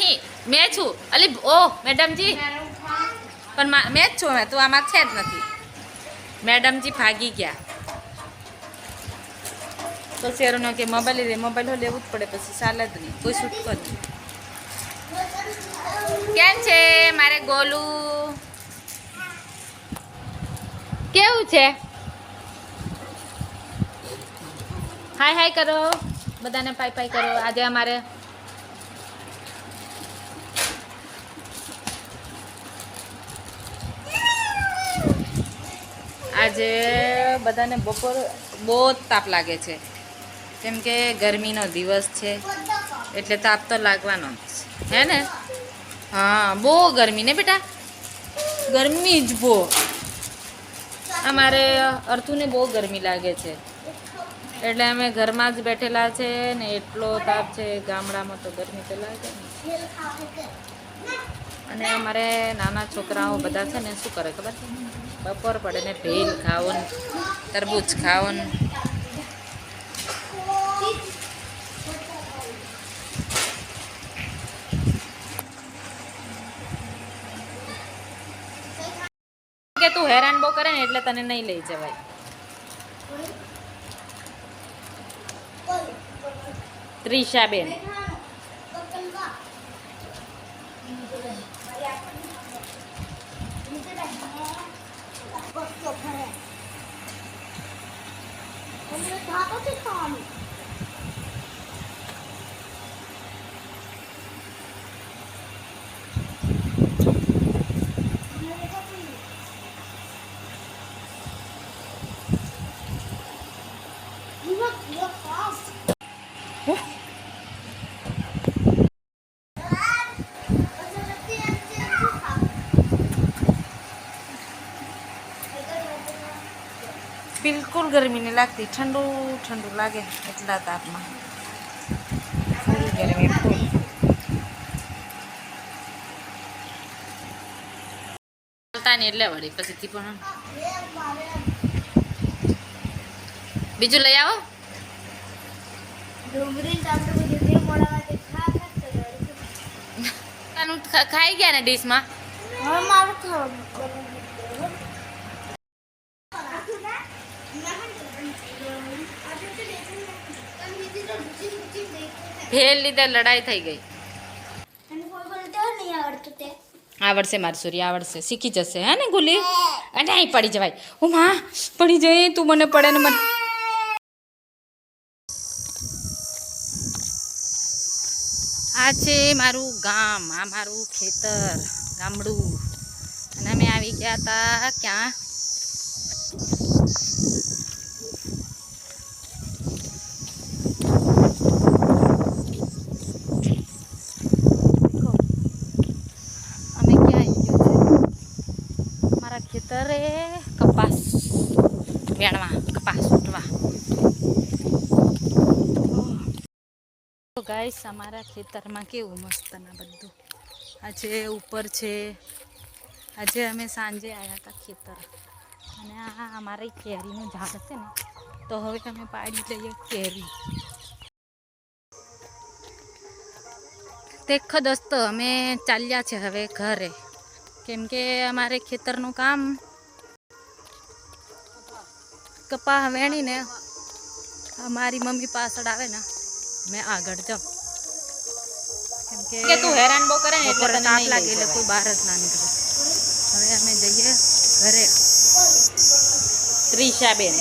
नहीं मैं छू अली ओ मैडम जी पर मैं छू मैं तो आमा छे ज नहीं मैडम जी भागी गया तो शेरों के मोबाइल लेवू ज पड़े पछी चाले ज नहीं कोई छूटको नहीं केम छे मारे गोलू केवू छे हाय हाय करो बधाने पाई पाई करो आज अमारे आज बधाने बपोर बहुत ताप लागे छे केम के गर्मीनो दिवस छे एटले ताप तो लागवानो है ने हाँ बो गर्मी ने बेटा गर्मी ज बो अमारे अर्थू ने बो गर्मी लागे छे एटले अमे घरमां ज बेठेला छे ने एटलो ताप छे गामडामां तो गर्मी तो लागे ने अने अमारे नाना छोकराओ बधा छे ने शुं करे खबर छे बपोर पड़े ने भेल खाओ तरबूज खाओ के तू हैरान बो करे ने એટલે તને નહીં લઈ જવાય ત્રિષાબેન बिल्कुल गर्मी नहीं लगती ठंडू ठंडू लगे एटला तापमां फूल गर्मी फूल चालता नहीं એટલે વળી પછીથી પણ બીજું લઈ આવો ડુંગળી ટામેટું બધું મોળામાં ખાઈ ગયા ને ડીશમાં હવે મારું ખાવાનું भेल लीधे लड़ाई थी गई आवड़से मारी सूरी आवड़से सीखी जसे है ने गुली नहीं पड़ी जवाय ओ मां पड़ी जाए तू मने पड़े ने मन आज मारू गाम आ मारू खेतर गामडू अने मैं आवी गया था क्या खेतरे कपास वेणवा कपास उठवा तो गाइस हमारा खेतर में केवुं मस्त ना बधुं आजे ऊपर छे आजे अमे सांजे आया था खेतर अने आ अमारी केरीनुं झाड़ छे ने तो हवे अमे पाड़ी लईए केरी देखो दोस्तों अमे चाल्या छे हवे घरे केम के अमारे खेतरनुं काम कपा वेणी ने अमारी मम्मी पासळ आवे ने मैं आगळ जाऊं केम के तू हैरान बो करे ने એટલે તાપ લાગે એટલે કોઈ બહાર જ ના નીકળે હવે અમે જઈએ ઘરે ત્રિષાબેન